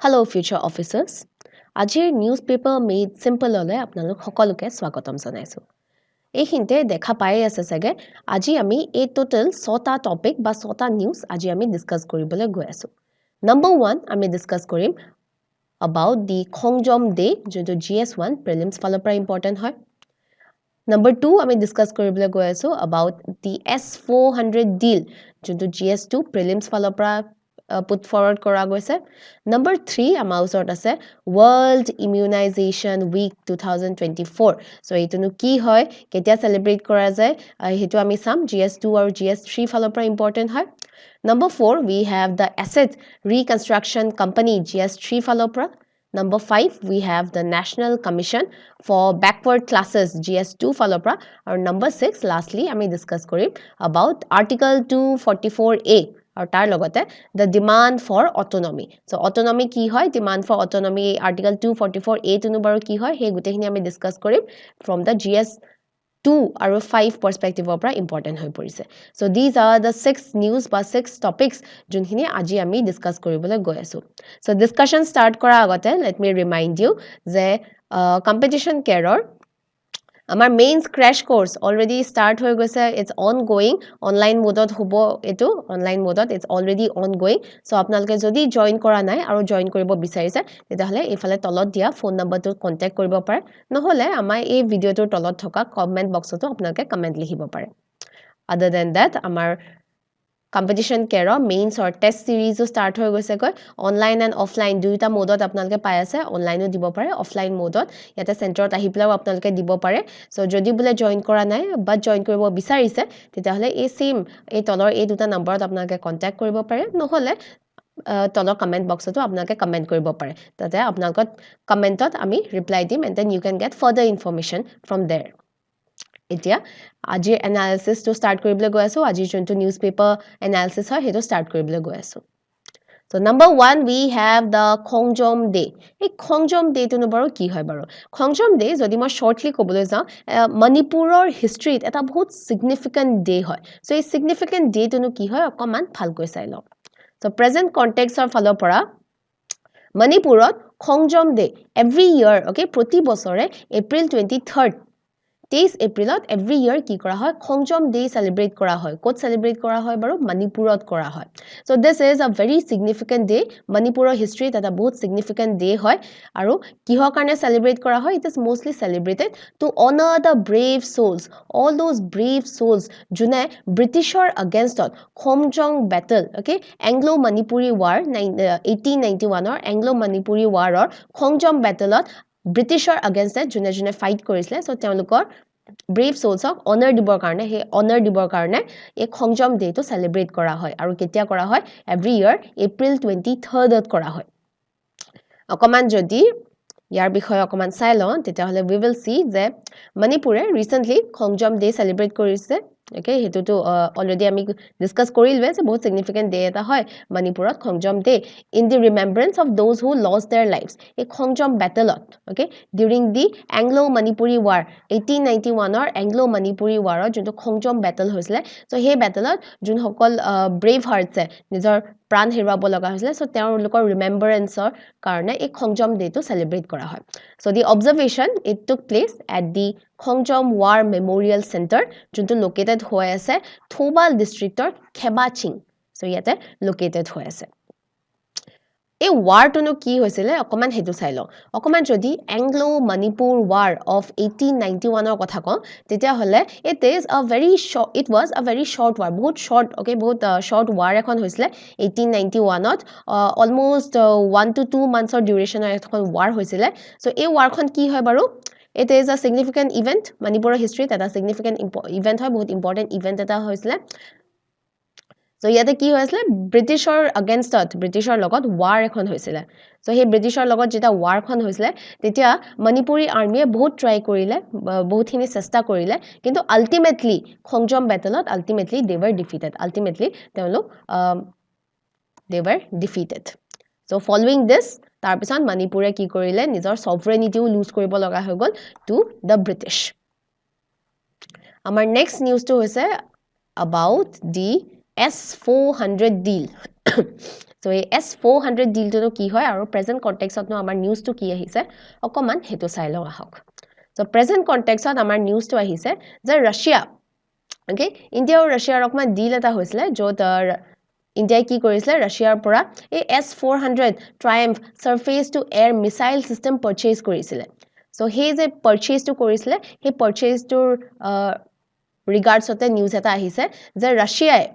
Hello future officers. Ajir newspaper made simple ole apnalok সকলোকে স্বাগতম জনাইছো। এইখিনতে দেখা পাই আছে সাগে আজি আমি এই টোটাল 6টা টপিক বা 6টা নিউজ আজি আমি ডিসকাস কৰিবলৈ গৈ আছো। Number 1 আমি ডিসকাস কৰিম about the Khongjom Day যোনটো GS1 prelims ফালৰ পৰা ইম্পৰ্টেন্ট হয়। Number 2 আমি ডিসকাস কৰিবলৈ গৈ আছো about the S400 deal যোনটো GS2 prelims ফালৰ পৰা put forward কৰা গৈছে। Number 3 আমাৰ ওচৰত আছে World Immunization Week 2024 so এইটোনো কি হয় কেতিয়া সেলিব্ৰেট কৰা যায় হেতু আমি চাম GS2 আৰু GS3 ফালৰ পৰা ইম্পৰ্টেন্ট হয়। Number 4 we have the asset reconstruction company GS3 ফালৰ পৰা। Number 5 we have the National Commission for Backward Classes GS2 ফালৰ পৰা আৰু number 6 lastly আমি ডিসকাস কৰিম about article 244A আৰু তাৰ লগতে the demand for autonomy so autonomy কি হয় demand for autonomy article 244A টোনো বাৰু কি হয় হে গুটেখিনি আমি ডিসকাস কৰিম from the GS2 আৰু 5 perspective পৰা important হৈ পৰিছে so these are the 6 news বা 6 topics যোনখিনি আজি আমি ডিসকাস কৰিবলৈ গৈ আছো so discussion start কৰা আগতে let me remind you যে competition care আমাৰ mains crash course already start হৈ গৈছে ইটস অনগোইং অনলাইন মোডত হ'ব এটো অনলাইন মোডত ইটস অলরেডি অনগোইং সো আপোনালোকে যদি জয়েন কৰা নাই আৰু জয়েন কৰিব বিচাৰিছে তেতিয়াহলে এফালে তলত দিয়া ফোন নম্বৰটো কন্টাক্ট কৰিব পাৰে নহলে আমাৰ এই ভিডিওটোৰ তলত থকা কমেন্ট বক্সতো আপোনালোকে কমেন্ট লিখিব পাৰে other than that আমাৰ competition care mains or test series start হৈ গৈছে কয় অনলাইন এন্ড অফলাইন দুইটা মোডত আপোনালোকে পাই আছে অনলাইনও দিব পাৰে অফলাইন মোডত ইয়াতে সেন্টাৰত আহি পেলাও আপোনালোকে দিব পাৰে সো যদি বুলে জয়েন কৰা নাই বা জয়েন কৰিব বিচাৰিছে তেতিয়াহলে এই সেম এই তলৰ এই দুটা নম্বৰত আপোনালোকে কন্টাক্ট কৰিব পাৰে নহলে তলৰ কমেন্ট বক্সতো আপোনালোকে কমেন্ট কৰিব পাৰে তাতে আপোনালোকৰ কমেন্টত আমি ৰিপ্লাই দিম and then you can get further information from there এতিয়া আজি এনালাইসিস টো স্টার্ট কৰিবলৈ গৈ আছো আজি যোনটো নিউজপেপাৰ এনালাইসিস হয় হেটো স্টাৰ্ট কৰিবলৈ গৈ আছো so number 1 we have the Khongjom Day এই Khongjom Day টো বাৰু কি হয় বাৰু Khongjom Day যদি মই শৰ্টলি ক'বলৈ যাওঁ মণিপুৰৰ হিষ্ট্ৰীত এটা বহুত সিগনিফিকেন্ট ডে হয় so এই সিগনিফিকেন্ট ডে টো কি হয় অকমান ভালকৈ চাই লওক so present context অৰ ফালৰ পৰা মণিপুৰত Khongjom Day every year okay প্ৰতি বছৰে April 23rd 23 এপ্ৰিলত এভৰি ইয়াৰ কি কৰা হয় Khongjom Day সেলিব্ৰেট কৰা হয় ক'ত সেলিব্ৰেট কৰা হয় বাৰু মণিপুৰত কৰা হয় so this is a very significant day মণিপুৰৰ হিষ্ট্ৰীত এটা বহুত significant day হয় আৰু কিহৰ কাৰণে সেলিব্ৰেট কৰা হয় it is mostly celebrated to honor the brave souls all those brave souls যোনে ব্ৰিটিছৰ againstত Khongjom battle okay Anglo Manipuri war 1891 ৰ Anglo Manipuri war ৰ Khongjom battleত ব্ৰিটিছৰ against যোনে যোনে ফাইট কৰিছিলে সো তেওঁলোকৰ brave souls of honor দিবৰ কাৰণে হে honor দিবৰ কাৰণে এই Khongjom Day টো সেলিব্ৰেট কৰা হয় আৰু কেতিয়া কৰা হয় every year April 23rd ত কৰা হয় অকমান যদি ইয়াৰ বিষয়ে অকমান চাই লওঁ তেতিয়াহলে we will see যে মণিপুৰে recently Khongjom Day সেলিব্ৰেট কৰিছে okay হেতু তো অলৰেডি আমি ডিসকাস কৰিলৱে যে বহুত significant day এটা হয় মণিপুৰত Khongjom Day in the remembrance of those who lost their lives এই Khongjom battle okay during the Anglo Manipuri war 1891 ৰ Anglo Manipuri war যোনটো Khongjom battle হৈছিলে so সেই battle যোন সকল brave hearts নিজৰ প্ৰাণ হেৰুৱাব লগা হৈছিলে so তেওঁলোকৰ remembrance কাৰণে এই Khongjom Day টো সেলিব্ৰেট কৰা হয় so the observation it took place at the Khongjom War Memorial Center যোনটো located হৈ আছে Thobal districtৰ Khebaching so ইয়াতে located হৈ আছে এই war টোনো কি হৈছিলে অকমান হেতু চাই লও অকমান যদি Anglo Manipur War of 1891 ৰ কথা কওঁ তেতিয়া হলে it was a very short war বহুত short okay বহুত short war এখন হৈছিলে 1891 ত almost 1 to 2 months of duration এখন war হৈছিলে so এই war খন কি হয় বাৰু it is a significant event Manipur history এটা significant event হয় বহুত important event এটা হৈছিলে so ইয়াতে কি হৈছিলে ব্ৰিটিছৰ againstত ব্ৰিটিছৰ লগত war এখন হৈছিলে so হে ব্ৰিটিছৰ লগত যেটা war খন হৈছিলে তেতিয়া মণিপুৰী আৰ্মিয়ে বহুত ট্ৰাই কৰিলে বহুতখিনি চেষ্টা কৰিলে কিন্তু ultimately Khongjom battleত ultimately they were defeated so following this তাৰ পিছত মণিপুৰে কি কৰিলে নিজৰ sovereignty লুজ কৰিব লগা হৈ গল to the British আমাৰ next news টো হৈছে about the S400 deal So এই S400 ডিলটো কি হয় আৰু প্ৰেজেন্ট কনটেক্সটনো আমাৰ নিউজটো কি আহিছে অকমান হেতু চাই লওঁ আহক So present context আমাৰ নিউজটো আহিছে যে ৰাছিয়া okay ইণ্ডিয়া আৰু ৰাছিয়াৰ অকমান ডিল এটা হৈছিলে য'ত ইণ্ডিয়াই কি কৰিছিলে ৰাছিয়াৰ পৰা এই S400 Triumph surface to air missile system purchase কৰিছিলে so সেই যে purchase টো কৰিছিলে সেই purchase টোৰ regards অতে নিউজ এটা আহিছে যে ৰাছিয়াই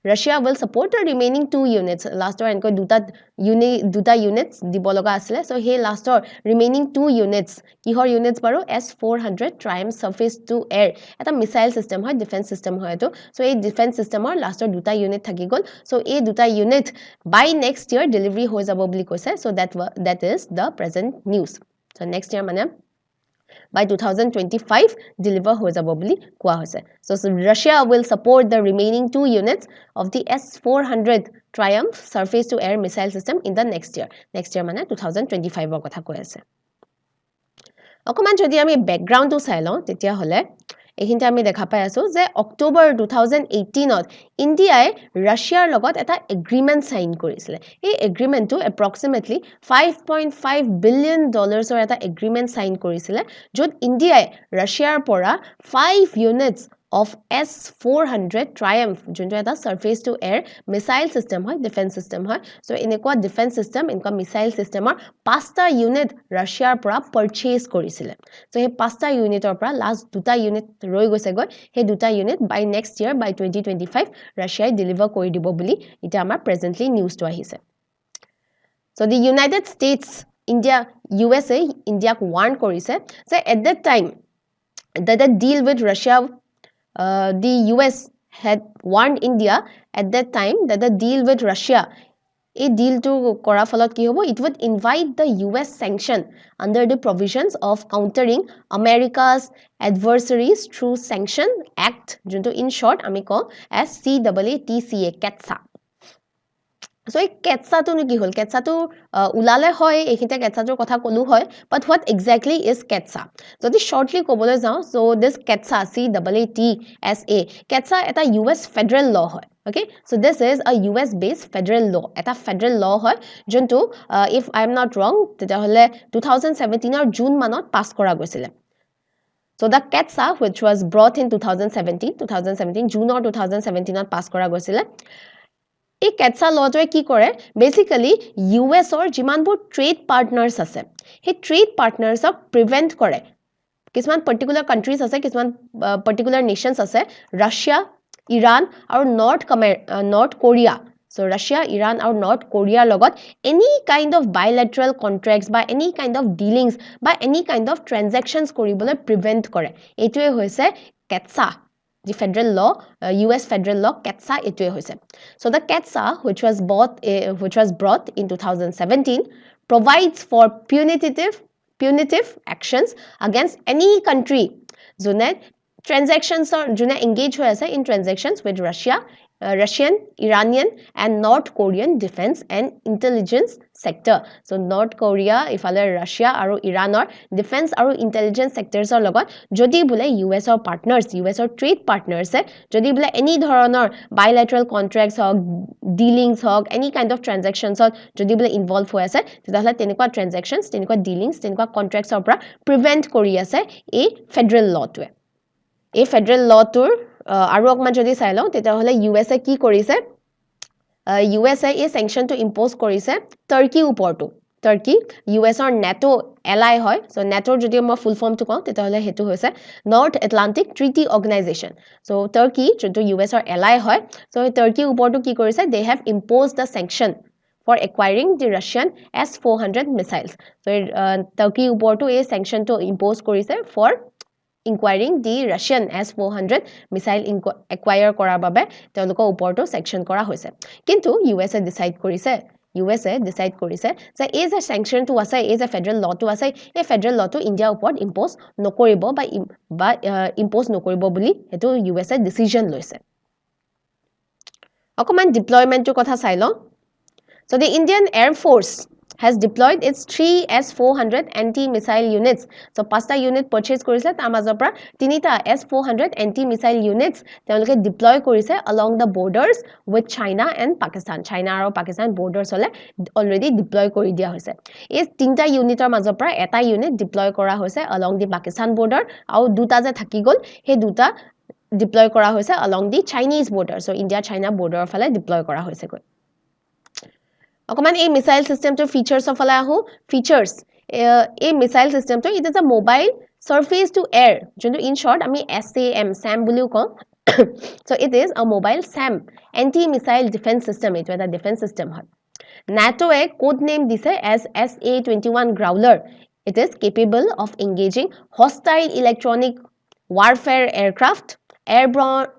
Russia will support the remaining 2 units. Last or enko duta units dibologa asile. So hey last or remaining 2 units. Kihor units baro S400 Triumph surface to air. Eta missile system hoy defense system hoy to. So ei defense system or last or duta unit thaki gol. So ei duta unit by next year delivery hoy jabo boli koise. So that is the present news. So next year mane by 2025 deliver হৈ যাব বুলি কোৱা হৈছে so Russia will support the remaining 2 units of the S400 Triumph surface to air missile system in the next year মানে 2025 ৰ কথা কৈ আছে অকমান যদি আমি ব্যাকগ্ৰাউণ্ডটো চাই লওঁ তেতিয়া হলে এইখিনতে আমি দেখা পাই আছো যে অক্টোবৰ 2018 ত ইণ্ডিয়াই ৰাছিয়াৰ লগত এটা এগ্ৰিমেন্ট সাইন কৰিছিলে এই এগ্ৰিমেন্টটো approximately 5.5 বিলিয়ন ডলাৰৰ এটা এগ্ৰিমেন্ট সাইন কৰিছিলে য'ত ইণ্ডিয়াই ৰাছিয়াৰ পৰা 5 ইউনিটস of S400 Triumph যোনটো এটা surface to air missile system হয় defense system হয় so এনেকুৱা defense system এনেকুৱা missile systemৰ 5টা ইউনিট ৰাছিয়াৰ পৰা purchase কৰিছিলে so এই 5টা ইউনিটৰ পৰা লাষ্ট দুটা ইউনিট ৰৈ গৈছে গৈ সেই দুটা unit by next year by 2025 ৰাছিয়াই ডেলিভাৰ কৰি দিব বুলি এটা আমাৰ প্ৰেজেন্টলি নিউজটো আহিছে so the United States India USA Indiaক warn কৰিছে যে at that time that the deal with Russia the US had warned India at that time that the deal with Russia a deal to kora falat ki hobo it would invite the US sanction under the provisions of countering America's adversaries through sanction act junto in short ami ko as CAATCA CATSA so এই কেটসাটো নো কি হল কেটসাটো উলালে হয় এইখিতে কেটসাটোৰ কথা কলু হয় but what exactly is ketsa যদি shortly কবলৈ যাও so this ketsa CAATSA ketsa এটা US federal law হয় okay so this is a US based federal law এটা federal law হয় যোনটো if I am not wrong তেতিয়া হলে 2017 ৰ জুন মানত পাস কৰা গৈছিল So the ketsa which was brought in 2017 June or 2017 to pass কৰা গৈছিল এই কেটসা লটোৱে কি কৰে বেসিক্যালি US অৰ জিমানবোৰ ট্ৰেড পাৰ্টনাৰ্স আছে হে ট্ৰেড পাৰ্টনাৰ্সক প্ৰিভেন্ট কৰে কিছুমান পাৰ্টিকুলাৰ কান্ট্ৰিজ আছে কিছুমান পাৰ্টিকুলাৰ নেশনস আছে ৰাছিয়া ইৰাণ আৰু north Korea so Russia Iran আৰু North Korea লগত any kind of bilateral contracts by any kind of dealings by any kind of transactions কৰিবলৈ prevent কৰে এটোৱে হৈছে কেটসা the federal law US federal law ketsa etue hoise so the ketsa which was brought in 2017 provides for punitive actions against any country jone transactions or jone engage hoy ase in transactions with Russian, Iranian and North Korean defense and intelligence sector. So North Korea, ifale Russia aru Iranor defense aru intelligence sectors or logot jodi bole US or partners, US or trade partners jodi bole any dhoroner bilateral contracts or dealings or any kind of transactions or jodi bole involve hoy ase tetahole tenekwa transactions, tenekwa dealings, tenekwa contracts or pra prevent kori ase a federal law to a federal law tour আৰু অকমান যদি চাই লওঁ তেতিয়া হলে USA কি কৰিছে USA এই sanction to impose কৰিছে টাৰ্কি ওপৰটো টাৰ্কি US অৰ NATO ally হয় so NATO যদি মই ফুল ফৰ্ম টো কওঁ তেতিয়া হলে হেতু হৈছে North Atlantic Treaty Organization so Turkey যোনটো US অৰ ally হয় so টাৰ্কি ওপৰটো কি কৰিছে they have imposed the sanction for acquiring the Russian S400 missiles so Turkey ওপৰটো এই sanction to impose কৰিছে for inquiring the Russian S400 missile acquire কৰাৰ বাবে তেওঁলোকৰ ওপৰটো section কৰা হৈছে কিন্তু USA ডিসাইড কৰিছে যে এই যে sanction টো আছে এই যে ফেডাৰেল ল টো আছে এই ফেডাৰেল ল টো ইণ্ডিয়াৰ ওপৰত ইম্পোজ নকৰিব বা ইম্পোজ নকৰিব বুলি হেতু USA ডিসিজন লৈছে অকমান ডিপ্লয়মেন্টৰ কথা চাই লওঁ so the Indian Air Force has deployed its 3 S-400 anti-missile units. So, 5টা unit purchase কৰিছে তাৰ মাজৰ পৰা 3টা S-400 anti-missile units তেওঁলোকে deploy কৰিছে along the borders with China and Pakistan. China আৰু Pakistan borders হলে already deploy কৰি দিয়া হৈছে। এই 3টা unitৰ মাজৰ পৰা এটা unit deploy কৰা হৈছে along the Pakistan border আৰু দুটা যে থাকি গল সেই দুটা deploy কৰা হৈছে along the Chinese border. So, India-China border ফালে deploy কৰা হৈছে গৈ। অকমান এই মিসাইল সিস্টেমটোৰ ফিচাৰ্ছ অফ আহো ফিচাৰ্ছ এই মিসাইল সিস্টেমটো it is a mobile surface to air যোনটো ইন শৰ্ট আমি SAM বুলিও কওঁ so it is a mobile SAM anti missile defense system এটা এটা ডিফেন্স সিস্টেম হয় NATO এ কোড নেম দিছে as SA-21 Growler it is capable of engaging hostile electronic warfare aircraft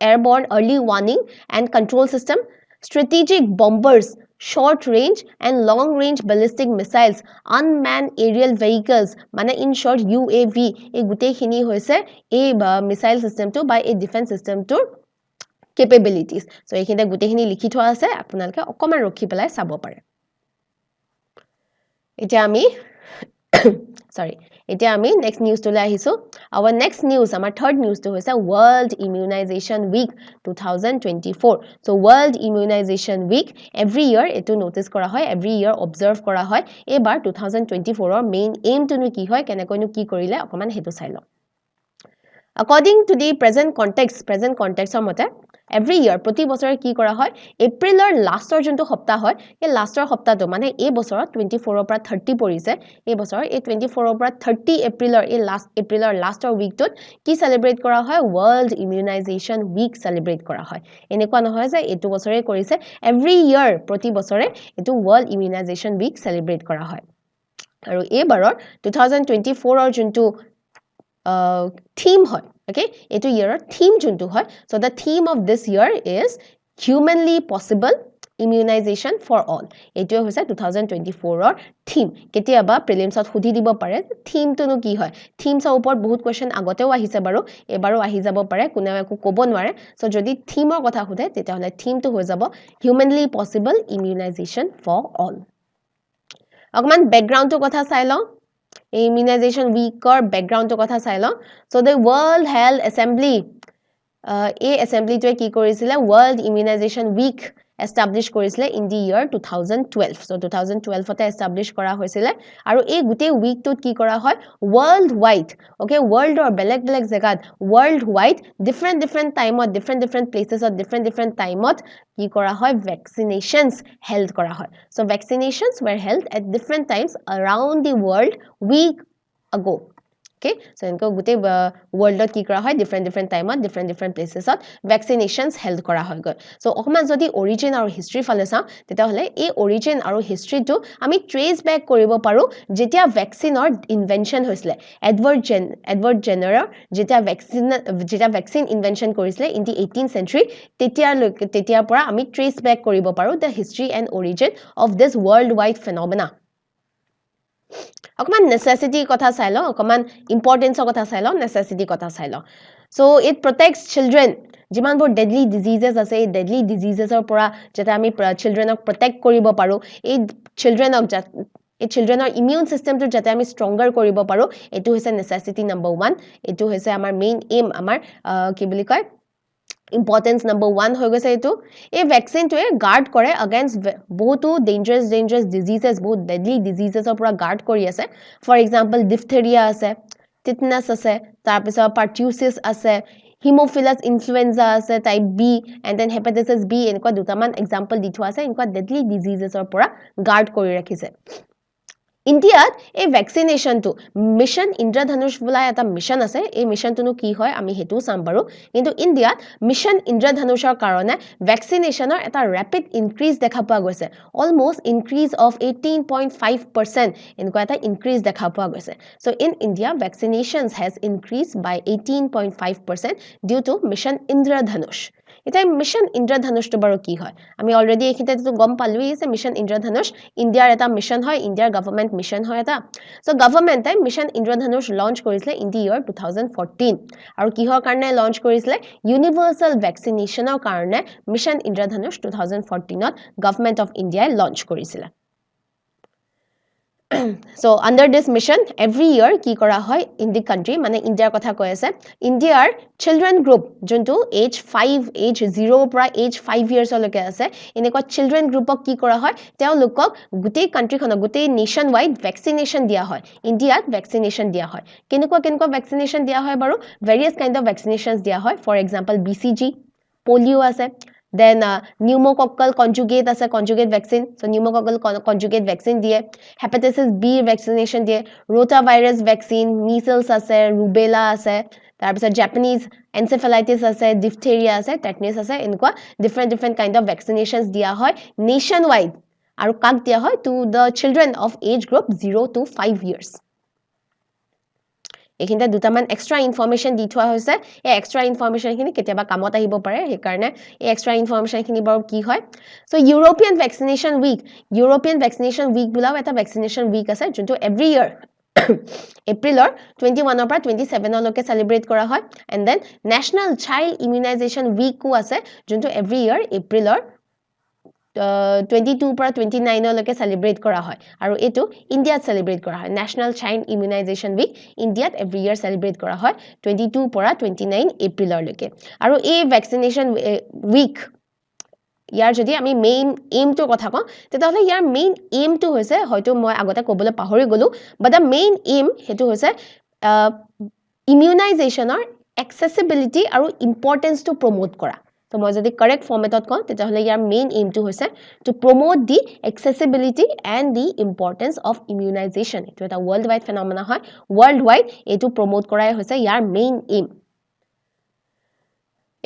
airborne early warning and control system strategic bombers short range and long range ballistic missiles unmanned aerial vehicles মানে in short UAV এই গুটেইখিনি হৈছে এই missile system to by a defense system to capabilities so এইখিনিতে গুটেইখিনি লিখি থোৱা আছে আপোনালোকে অকমান ৰখি পেলাই চাব পাৰে এতিয়া আমি sorry এতিয়া আমি next news to আহিছো our next news আমাৰ third news to হৈছে world immunization week 2024 so world immunization week every year etu notice কৰা হয় every year observe কৰা হয় এবাৰ 2024 ৰ main aim to কি হয় কেনেকৈনো কি কৰিলে অকমান হেতু চাই লওঁ according to the present context মতে every year প্ৰতি বছৰে কি কৰা হয় এপ্ৰিলৰ লাষ্টৰ যোনটো সপ্তাহ হয় এই লাষ্টৰ সপ্তাহটো মানে এই বছৰত 24 ৰ পৰা 30 পৰিছে এই বছৰ এই 24 ৰ পৰা 30 এপ্ৰিলৰ এই এপ্ৰিলৰ লাষ্টৰ উইকটোত কি সেলিব্ৰেট কৰা হয় world immunization week সেলিব্ৰেট কৰা হয় এনেকুৱা নহয় যে এটো বছৰে কৰিছে every year প্ৰতি বছৰে এটো world immunization week সেলিব্ৰেট কৰা হয় আৰু এইবাৰৰ 2024 ৰ যোনটো theme hoy okay etu year theme juntu hoy so the theme of this year is humanly possible immunization for all etu hoise 2024 or theme ketia ba prelims ot hudi dibo pare theme to no ki hoy theme sa upor bahut question agoteo ahise baru ebaro ahi jabo pare kune eko kobo nware so jodi theme or kotha hude teta hole theme to hoy jabo humanly possible immunization for all agman background to kotha sai lo immunization week or background to kotha sai lo so the world health assembly a assembly to ki korisile world immunization week establish korisile in the year 2012 so 2012 তে establish kora hoisile aru ei gute week to ki kora hoy worldwide okay world or beleg jagat worldwide different time or different places or different time ot ki kora hoy vaccinations held kora hoy so vaccinations were held at different times around the world week ago okay so enko gute world ot ki kora hoy different time ot different places ot vaccinations held kora hoy go so okman jodi origin aru history fale sa teta hole ei origin aru history to ami trace back koribo paru jetia vaccine or invention hoisle edward jenner jetia vaccine invention korisle in the 18th century tetia pora ami trace back koribo paru the history and origin of this worldwide phenomena অকমান necessity কথা চাই ল অকমান importance কথা চাই ল necessity কথা চাই ল so it protects children যিমান বৰ deadly diseases আছে এই deadly diseases ৰ পৰা যেটা আমি children ক protect কৰিব পাৰো এই children ৰ immune system টো যেটা আমি stronger কৰিব পাৰো এটো হৈছে necessity number 1 এটো হৈছে আমাৰ main aim আমাৰ কি বুলি কয় importance number 1 হৈ গৈছে এটো এই ভ্যাকসিন টোৱে গাৰ্ড কৰে against বহুতো dangerous diseases বহুত deadly diseases ৰ পৰা গাৰ্ড কৰি আছে for example diphtheria আছে tetanus আছে তাৰ পিছত pertussis আছে hemophilus influenza আছে type B and then hepatitis B এনেকুৱা দুটামান example দি থোৱা আছে এনেকুৱা deadly diseases ৰ পৰা গাৰ্ড কৰি ৰাখিছে ইন্ডিয়াত এই ভ্যাকসিনেশন টু মিশন ইন্দ্ৰধনুষ বুলা এটা মিশন আছে এই মিশন টুনো কি হয় আমি হেতু চাম পাৰো কিন্তু ইন্ডিয়াত মিশন ইন্দ্ৰধনুষৰ কাৰণে ভ্যাকসিনেশনৰ এটা ৰেপিড ইনক্ৰিজ দেখা পোৱা গৈছে অলমোস্ট ইনক্ৰিজ অফ 18.5% এনেকুৱা এটা ইনক্ৰিজ দেখা পোৱা গৈছে so in india vaccinations has increased by 18.5% due to mission ইন্দ্ৰধনুষ এটা মিশন ইন্দ্ৰধনুষ তো বাৰো কি হয় আমি অলৰেডি এখিতে তো গম পালুই আছে মিশন ইন্দ্ৰধনুষ ইন্ডিয়াৰ এটা মিশন হয় ইন্ডিয়াৰ গভৰ্নমেন্ট মিশন হয় এটা সো গভৰ্নমেন্টে মিশন ইন্দ্ৰধনুষ লঞ্চ কৰিছিলে ইন দি ইয়াৰ 2014 আৰু কিহৰ কাৰণে লঞ্চ কৰিছিলে ইউনিভাৰ্সাল ভ্যাকসিনেশনৰ কাৰণে mission Indradhanush 2014 to government of India launch কৰিছিলে So under this mission every year ki kora hoy in the country mane India kotha koi ase Indiaar children group juntu age 5 age 0 pra age 5 years loke ase enekwa children group ok ki kora hoy teo lokok gutei country khona gutei nation wide vaccination dia hoy Indiaat vaccination dia hoy kenekwa vaccination dia hoy baru various kind of vaccinations dia hoy for example BCG polio ase then pneumococcal conjugate ase conjugate vaccine so pneumococcal conjugate vaccine die hepatitis B vaccination die rotavirus vaccine measles ase rubella ase tar pisot Japanese encephalitis ase diphtheria ase tetanus ase enko different kind of vaccinations dia hoy nationwide aru kak dia hoy to the children of age group 0 to 5 years এখিনতে দুটামান extra information দি থোৱা হৈছে এই extra ইনফৰমেশনখিনি কেতিয়াবা কামত আহিব পাৰে সেই কাৰণে এই এক্সট্ৰা ইনফৰমেশনখিনি বাৰু কি হয় সো ইউৰোপিয়ান ভ্যাকচিনেশন উইক বুলাও এটা ভ্যাকচিনেশন উইক আছে যোনটো এভৰি ইয়াৰ এপ্ৰিলৰ 21 পৰা 27 লৈকে সেলিব্ৰেট কৰা হয় and then national child immunization উইকও আছে যোনটো এভৰি ইয়াৰ এপ্ৰিলৰ 22 পৰা 29 লৈকে সেলিব্ৰেট কৰা হয় আৰু এটো ইন্ডিয়াত সেলিব্ৰেট কৰা হয় নেশনাল চাইল্ড ইমিউনাইজেশন উইক ইন্ডিয়াত এভৰি ইয়াৰ সেলিব্ৰেট কৰা হয় 22 পৰা 29 এপ্ৰিলৰ লৈকে আৰু এই ভ্যাকচিনেশন উইক ইয়াৰ যদি আমি মেইন এইম টো কথা কওঁ তেতিয়াহলে ইয়াৰ মেইন এইম টো হৈছে হয়তো মই আগতে কবলৈ পাহৰি গলো বাট দা মেইন এইম হেতু হৈছে ইমিউনাইজেশনৰ accessibility আৰু ইম্পৰ্টেন্স টো প্ৰমোট কৰা তো মই যদি কাৰেক্ট ফৰ্মেটত কওঁ তেতিয়াহলে ইয়াৰ মেইন এইম টো হৈছে to promote the accessibility and the importance of immunization এটো এটা world wide phenomena হয় world wide এটো প্ৰমোট কৰাই হৈছে ইয়াৰ মেইন এইম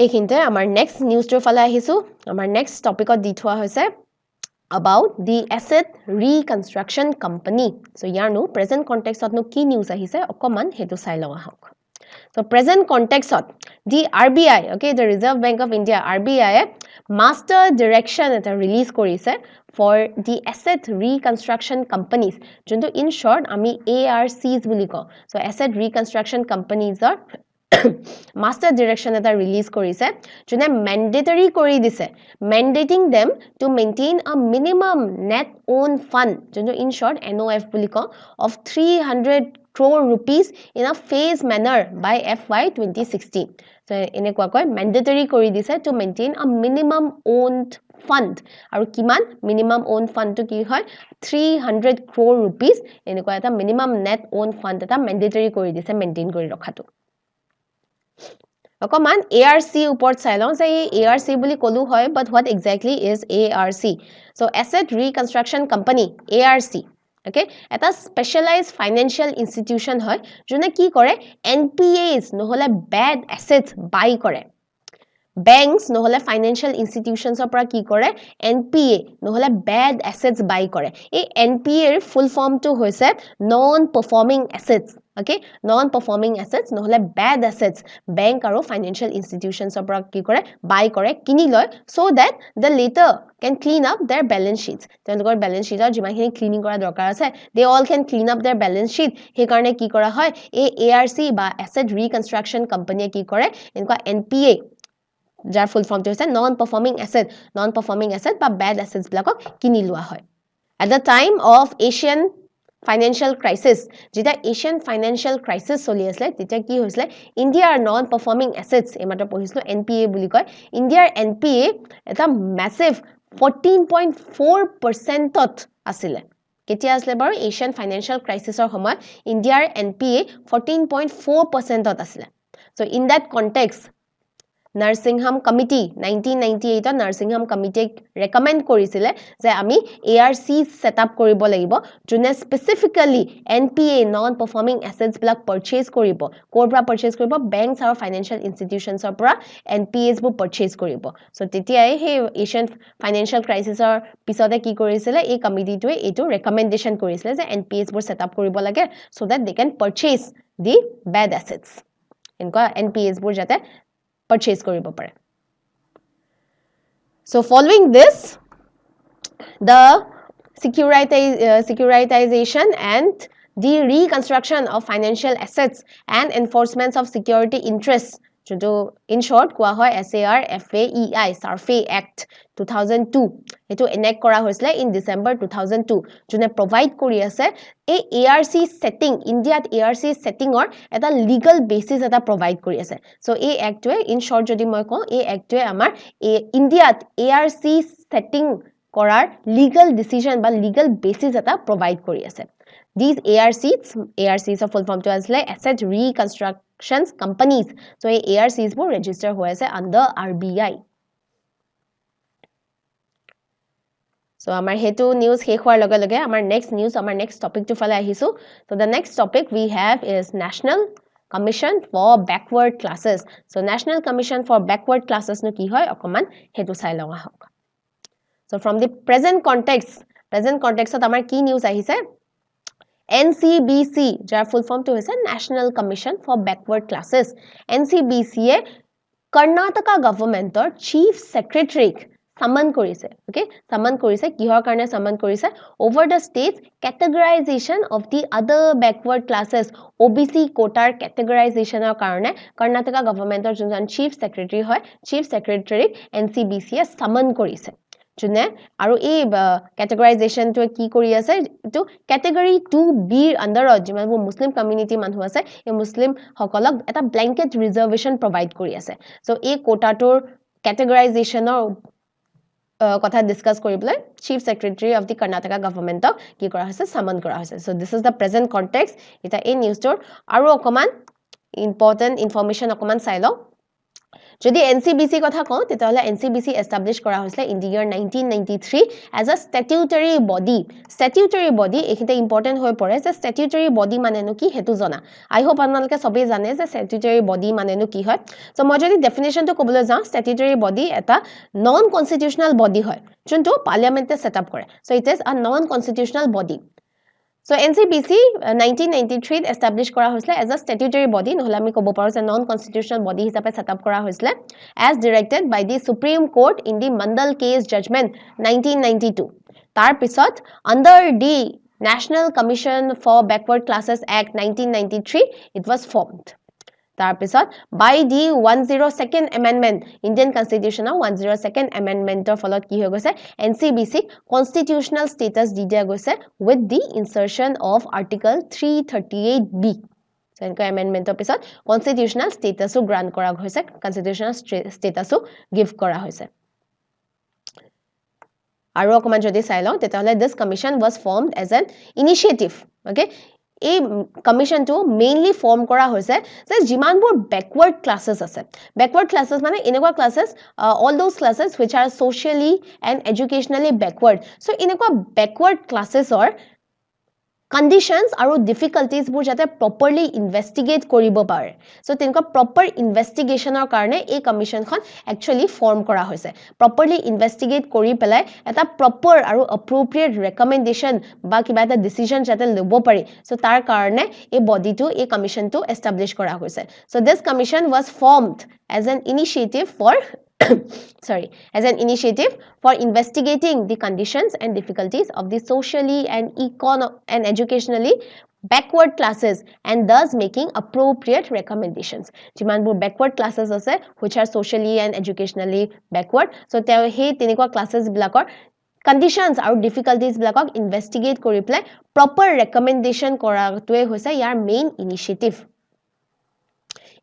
এইখিনতে আমাৰ নেক্সট নিউজটোৰ ফালে আহিছো আমাৰ নেক্সট টপিকত দি থোৱা হৈছে about the asset reconstruction company so yarno present context ot no ki news ahise okoman hetu sai lawa hok so present context ot the RBI okay the Reserve Bank of India RBI master direction eta release korise for the asset reconstruction companies jonto in short ami ARCs buli ko so asset reconstruction companies are master direction eta release korise jone mandatory kori dise mandating them to maintain a minimum net own fund jonto in short NOF buli ko of 300 crore rupees in a phased manner by FY 2016 so enekwa koi mandatory kori dise to maintain a minimum owned fund aru kiman minimum owned fund to ki hoy 300 crore rupees enekwa eta minimum net owned fund eta mandatory kori dise maintain kori rakhatu অকমান ARC উপৰত চাইলং যে ARC বুলি কলু হয় but what exactly is ARC so asset reconstruction company ARC okay এটা specialized financial institution হয় যোনে কি কৰে NPAs নহলে bad assets buy কৰে banks নহলে financial institutions পৰা কি কৰে NPA নহলে bad assets buy কৰে এই NPA ৰ full form টো হৈছে non performing assets okay non performing assets নহলে bad assets bank আৰু financial institutions পৰা কি কৰে buy কৰে কিনি লয় so that the later can clean up their balance sheets তেওঁলোকৰ balance sheet ৰ যিমানখিনি ক্লিনিং কৰা দৰকাৰ আছে they all can clean up their balance sheet সেই কাৰণে কি কৰা হয় এই ARC বা asset reconstruction company কি কৰে এনেকুৱা NPA jar full form to হৈছে non performing asset বা bad assets বিলাকক কিনি লোৱা হয় at the time of Asian financial crisis jeta Asian financial crisis চলি আছিল তেতিয়া কি হৈছিল Indiaৰ non performing assets এমাত্ৰ পঢ়িছিলো NPA বুলি কয় Indiaৰ NPA এটা massive 14.4% ত আছিল কেতিয়া আছিল বাৰু Asian financial crisis ৰ সময়ত Indiaৰ NPA 14.4% ত আছিল so in that context Narsingham Committee 1998 ৰ Narsingham Committee recommend কৰিছিলে যে আমি ARC set up কৰিব লাগিব যোনে specifically NPA non performing assets বিলাক purchase কৰিব কৰ পৰা purchase কৰিব banks আৰু financial institutions ৰ পৰা NPAs বোৰ purchase কৰিব so তেতিয়াই হে Asian financial crisis ৰ পিছতে কি কৰিছিলে এই কমিটিটোৱে এটো recommendation কৰিছিলে যে NPAs বোৰ set up কৰিব লাগে so that they can purchase the bad assets এনেকুৱা NPAs বোৰ যাতে purchase koribo pare so following this the securitization and the reconstruction of financial assets and enforcements of security interests যোনটো in short কোৱা হয় SARFAEI সাৰ্ফে act 2002 এটো এনেক্ট কৰা হৈছিল in December 2002 যোনে প্ৰভাইড কৰি আছে এই ARC সেটিং ইণ্ডিয়াত ARC সেটিংৰ এটা লিগ্যাল বেসিস এটা প্ৰভাইড কৰি আছে সো এই এক্টৱে ইন শৰ্ট যদি মই কওঁ এই এক্টৱে আমাৰ ইণ্ডিয়াত ARC সেটিং কৰাৰ লিগ্যাল ডিসিশন বা লিগ্যাল বেসিস এটা প্ৰভাইড কৰি আছে These ARCs of full form to as like asset reconstructions companies. So ARCs will register who as under RBI. So our hetu news hekhwar loge loge our next news our next topic to follow ahisu. So the next topic we have is National Commission for Backward Classes. So National Commission for Backward Classes no ki hoy okoman hetu sai longa hok. So from the present context amar ki news ahise NCBC jar full form to is a National Commission for Backward Classes. NCBC e Karnataka government or chief secretary saman korise. Okay, saman korise kihor karone saman korise over the state's categorization of the other backward classes OBC quota categorization or karone Karnataka government or chief secretary hoy chief secretary NCBC e saman korise. June aru ei categorization to ki kori ase to category 2B under jiman Muslim community manhu ase e Muslim hokolok eta blanket reservation provide kori ase so ei quota tor categorization or কথা discuss koribole chief secretary of the Karnataka government ki kora hoise saman kora hoise so this is the present context eta ei news tor aru okoman important information okoman sai lo যদি NCBC কথা কওঁ তেতিয়াহলে NCBC establish কৰা হৈছিল in the year 1993 as a statutory body এখিতে important হৈ পৰে যে statutory body মানেনো কি হেতু জনা I hope আপোনালোকে সবেই জানে যে statutory body মানেনো কি হয় so মই যদি definition টো কবলৈ যাওঁ statutory body এটা non constitutional body হয় যোনটো পাৰ্লিয়ামেন্টে সেট আপ কৰে so it is a non constitutional body So NCBC 1993 established kora hoisle as a statutory body নহলে আমি কব পাৰো যে non constitutional body হিচাপে সেট আপ কৰা হৈছিল as directed by the Supreme Court in the Mandal case judgment 1992 তাৰ পিছত under the National Commission for Backward Classes Act 1993 it was formed তাৰ পিছত by the 102nd amendment Indian Constitution 102nd amendment ৰ ফলত কি হৈ গৈছে NCBC constitutional status দি দিয়া গৈছে with the insertion of article 338B so এনেকা amendment ৰ পিছত constitutional status grant কৰা হৈছে constitutional status give কৰা হৈছে আৰু অকমান যদি চাই লওঁ তেতিয়াহলে this commission was formed as an initiative okay এই কমিশন টো মেইনলি ফর্ম করা হয়েছে যে জিমানবোৰ backward classes আছে backward classes মানে এনেকুৱা classes all those classes which are socially and educationally backward so এনেকুৱা backward classes or conditions আৰু difficulties বোৰ যাতে properly investigate কৰিব পাৰে so তেনেকুৱা proper investigation ৰ কাৰণে এই কমিশনখন actually form কৰা হৈছে properly investigate কৰি পেলাই এটা proper আৰু appropriate recommendation বা কিবা এটা decision যাতে লব পাৰি so তাৰ কাৰণে এই body টো এই কমিশন টো establish কৰা হৈছে so this commission was formed as an initiative for as an initiative for investigating the conditions and difficulties of the socially and educationally backward classes and thus making appropriate recommendations jimanbur backward classes ase which are socially and educationally backward so he tenekwa classes bilakor conditions আৰু difficulties bilakok investigate কৰি play proper recommendation কৰা toy hoise yar main initiative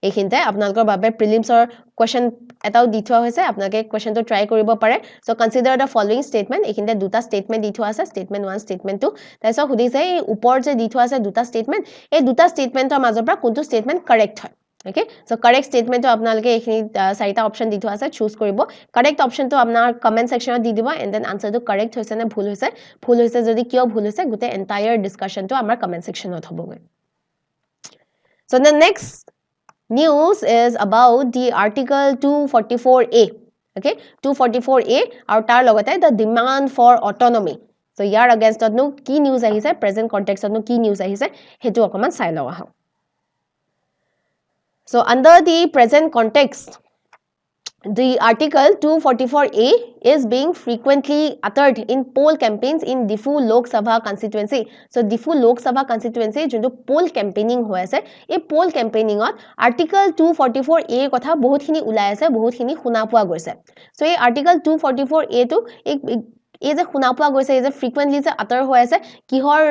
এইখিনতে আপোনালোকৰ বাবে prelims অৰ question এটাও দি থোৱা হৈছে আপোনালোকে কোৱেশ্চনটো try কৰিব পাৰে so consider the following statement এইখিনতে দুটা স্টেটমেন্ট দি থোৱা আছে স্টেটমেন্ট 1 স্টেটমেন্ট 2 তাৰপিছত সুধিছে এই ওপৰ যে দি থোৱা আছে দুটা স্টেটমেন্ট এই দুটা স্টেটমেন্টৰ মাজৰ পৰা কোনটো স্টেটমেন্ট কাৰেক্ট হয় okay so correct statement to apnalke ekhini চাৰিটা অপচন দি থোৱা আছে চুজ কৰিব correct option to apnar comment section দি দিব and then answer to correct হৈছে নে ভুল হৈছে যদি কিয় ভুল হৈছে গুতে entire discussion to আমাৰ comment section ত হ'বগৈ so the next news is about the article 244A okay 244A আৰু তাৰ লগতে the demand for autonomy so year against ত কি নিউজ আহিছে present context ত কি নিউজ আহিছে হেতু অকমান চাই লও আহক So under the present context The article 244A is being frequently uttered in poll campaigns in Diffu Lok Sabha constituency. So Diffu Lok Sabha constituency jonto poll campaigning hoi ase ei poll campaigning ot article 244A kotha bahut khini ulai ase bahut khini khuna pua goise. So ei article 244A to এই যে শুনা পোৱা গৈছে এই যে frequently যে utter হৈ আছে কিহৰ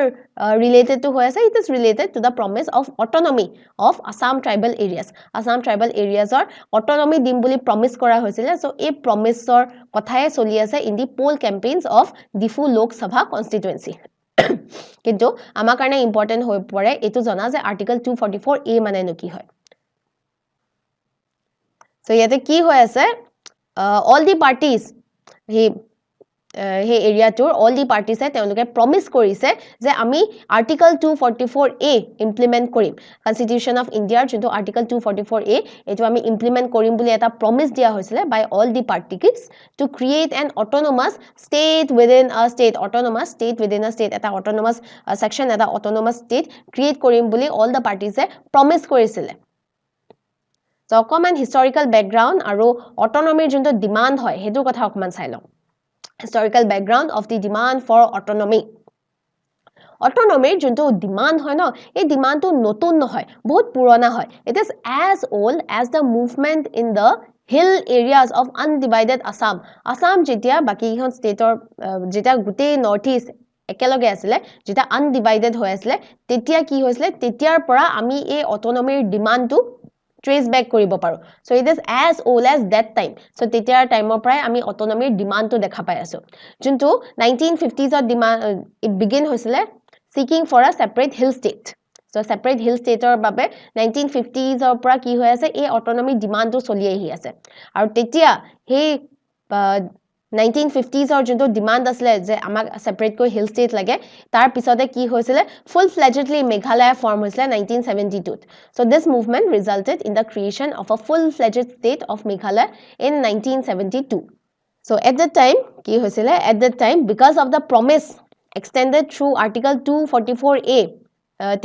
related to হৈ আছে it is related to the promise of autonomy of Assam tribal areas. Assam tribal areas or autonomy দিম বুলি promise কৰা হৈছিল so এই promise ৰ কথাই চলি আছে in the poll campaigns of Diffu Lok Sabha constituency. কিন্তু আমাৰ কাৰণে important হৈ পৰে এটো জনা যে article 244A মানে নো কি হয় so ইয়াতে কি হৈ আছে all the parties he area tour all the parties hai teoloke promise korise je ami article 244A implement korim constitution of india jonto article 244A etu ami implement korim boli eta promise dia hoisile by all the parties to create an autonomous state within a state autonomous state within a state eta autonomous section eta autonomous state create korim boli all the parties promise korisile so common historical background aru autonomy jonto demand hoy hetu kotha okman sai lo historical background of the demand for autonomy autonomy jonto demand hoy no ei demand to notun nohoy bahut purana hoy it is as old as the movement in the hill areas of undivided assam jetia baki hon state or jeta gute northeast ekeloge asile jeta undivided hoy asile tetia ki hoisle tetiar pora ami ei autonomy demand to trace back koribo paro so it is as old as that time so tetiar time or pray ami autonomy demand to dekha pai aso junto 1950s or demand it begin hoisile seeking for a separate hill state so separate hill state or babe 1950s or pora ki hoy ase ei autonomy demand to choli ahi ase aru tetia he 1950s or jonto demand asle je amak separate ko hill state lage tar pisode ki hoisile full fledgedly meghalaya form hoisile 1972 so this movement resulted in the creation of a full fledged state of meghalaya in 1972 so at that time ki hoisile at that time because of the promise extended through article 244A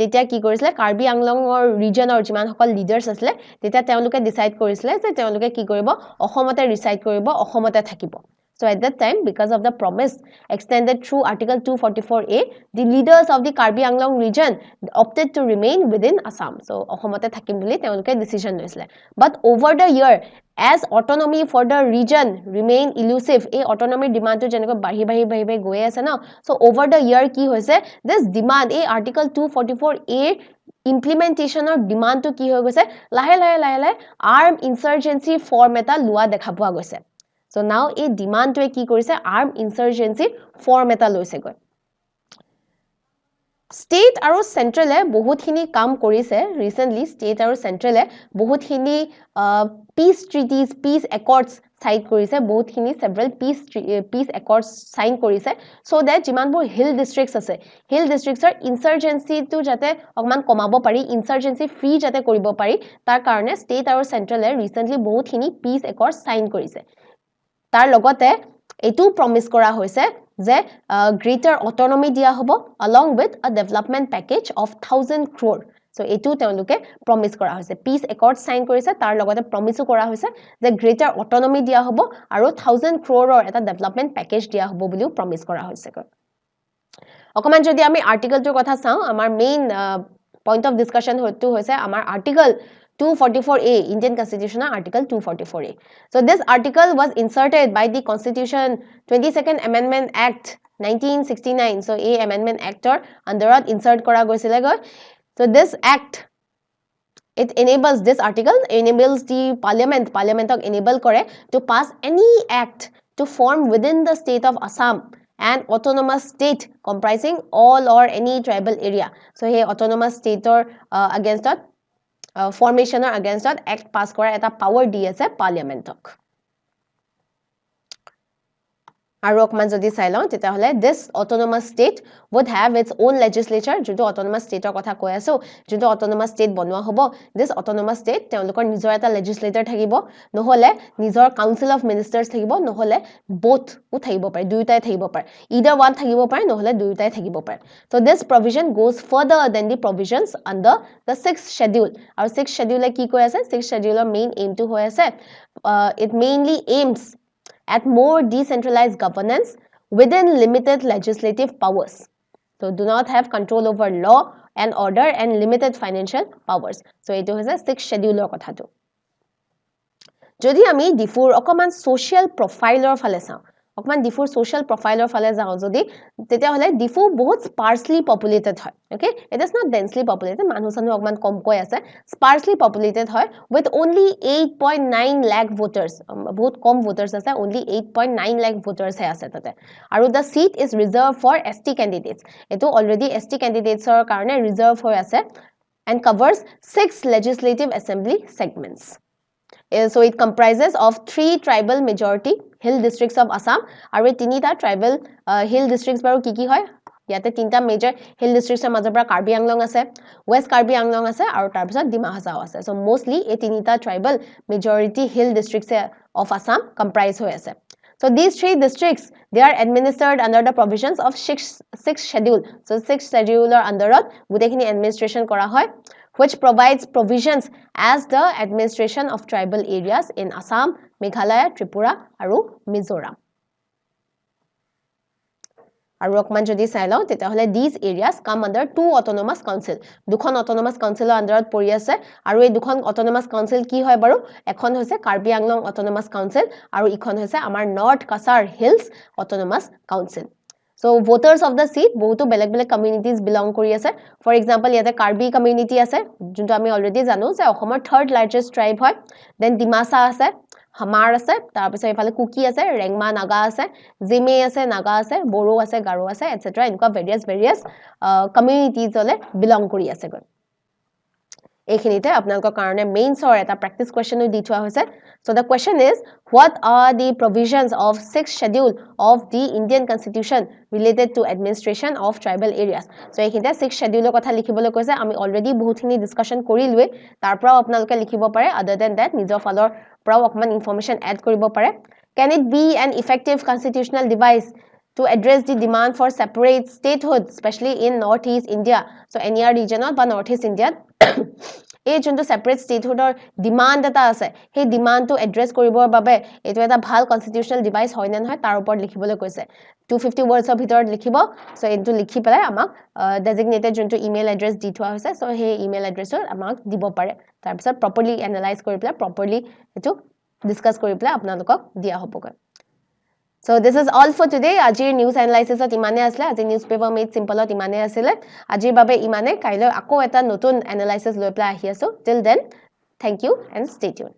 tetia ki korisle Karbi Anglong or region or jiman hokol leaders asle tetia teoluke decide korisle je teoluke ki koribo Ahomote reside koribo Ahomote thakibo so at that time because of the promise extended through article 244A the leaders of the Karbi Anglong region opted to remain within Assam so Ahomote thakim boli teoluke decision loisle but over the year as autonomy for the region remain elusive a autonomy demand to jeneko bahi goye ase na so over the year ki hoise this demand a article 244A implementation or demand to ki hoy goise lahe armed insurgency form eta lua dekha pua goise so now a demand to ki korise armed insurgency form eta loise goy state aru central e bahut khini kam korise recently state aru central e bahut khini peace treaties peace accords sign korise bahut khini several peace accords sign korise so that jiman bor hill districts ase hill districts er insurgency to jate okman komabo pari insurgency free jate koribo pari tar karone state aru central e recently bahut khini peace accords sign korise tar logote etu promise kora hoise যে greater autonomy dia hobo along with a development package of 1000 crore so etu teoluke promise kora hoise peace accord sign korise tar logote promise kora hoise যে greater autonomy dia hobo aru 1000 crore or eta development package dia hobo buliu promise kora hoise অকমান যদি আমি article টোৰ কথা চাও আমাৰ main point of discussion হয়তো হৈছে আমাৰ article 244A Indian Constitution article 244A so this article was inserted by the Constitution 22nd Amendment Act 1969 so a amendment act or under insert kora goisile go so this act it enables this article enables the parliament ok enable kore to pass any act to form within the state of Assam an autonomous state comprising all or any tribal area so he autonomous state or against that formation or against that act pass kora eta power di ase parliament ok আৰু অকমান যদি চাই লওঁ তেতিয়াহ'লে this autonomous state would have its own legislature যোনটো autonomous state কথা কৈ আছো যোনটো autonomous state বনোৱা হ'ব this autonomous state তেওঁলোকৰ নিজৰ এটা legislator থাকিব নহলে নিজৰ council of ministers থাকিব নহলে both ও থাকিব পাৰে দুইটাই থাকিব পাৰে either one থাকিব পাৰে নহলে দুইটাই থাকিব পাৰে so this provision goes further than the provisions under the 6th schedule আৰু 6th schedule কি কৈ আছে 6th schedule main aim to হৈ আছে it mainly aims at more decentralized governance within limited legislative powers. So do not have control over law and order and limited financial powers. So eto hoise 6th schedule kothatu. Jodi ami diffur okoman social profile or phale sao. অকমান ডিফুৰ social profile ফালে যাও যদি তেতিয়া হলে ডিফু বহুত sparsely populated হয় okay it is not densely populated মানুহ সানু অকমান কম কৈ আছে sparsely populated হয় with only 8.9 lakh voters বহুত কম voters আছে only 8.9 lakh voters হে আছে তাতে আৰু the seat is reserved for ST candidates এটো already ST candidates ৰ কাৰণে reserve হৈ আছে and covers 6 legislative assembly segments so it comprises of 3 tribal majority hill districts of Assam আৰু তিনিটা tribal hill districts বাৰো কি হয় ইয়াতে তিনটা major hill districts মাজৰ পৰা কাৰ্বি আংলং আছে west কাৰ্বি আংলং আছে আৰু তাৰ পিছত ডিমা হাছাও আছে so mostly এই তিনিটা tribal majority hill districts of Assam comprise হৈ আছে so these 3 districts they are administered under the provisions of 6th schedule so 6th schedule or underot গুটেখিনি administration কৰা হয় which provides provisions as the administration of tribal areas in Assam, Meghalaya, Tripura, aru Mizoram. Aru okman jodi sai lao tetahole these areas come under 2 autonomous council. Dukhon autonomous council underot pori ase aru ei dukhon autonomous council ki hoy baru ekhon hoise Karbi Anglong autonomous council aru ikhon hoise amar North Kasar Hills autonomous council. So voters of the seat bohuto beleg beleg communities belong kori ase for example yate Karbi community ase junto ami already janu je Assam third largest tribe hoy then Dimasa ase Hamar ase tar piso efale Kuki ase Rengma Naga ase Jime ase Naga ase Boro ase Garo ase etc inka various communities ole belong kori ase gon এইখিনিতে আপোনালোকৰ কাৰণে mains or এটা practice question দি থোৱা হৈছে so the question is what are the provisions of 6th schedule of the Indian constitution related to administration of tribal areas so এইখিনিতে 6th schedule কথা লিখিবলৈ কৈছে আমি অলৰেডি বহুতখিনি ডিসকাশন কৰিলুৱে তাৰ পৰা আপোনালোকে লিখিব পাৰে other than that নিজৰ ফালৰ পৰা অকমান ইনফৰমেশন এড কৰিব পাৰে can it be an effective constitutional device to address the demand for separate statehood especially in northeast India so NER region বা northeast India এই যোনটো separate statehood or demand এটা আছে সেই demand to address কৰিবৰ বাবে এটো এটা ভাল constitutional device হয় না নহয় তাৰ ওপৰত লিখিবলৈ কৈছে 250 words of ভিতৰত লিখিব so এটো লিখি পেলাই আমাক designated যোনটো email address দি থোৱা হৈছে so সেই email address আমাক দিব পাৰে তাৰ পিছত properly analyze কৰি পেলাই properly এটো discuss কৰি পেলাই আপোনালোকক দিয়া হ'বগৈ So this is all for today. Ajir news analysis ot imane asle. Ajir newspaper made simple ot imane asile. Ajir babe imane kailo ako eta notun analysis loi pla ahi aso. Till then, thank you and stay tuned.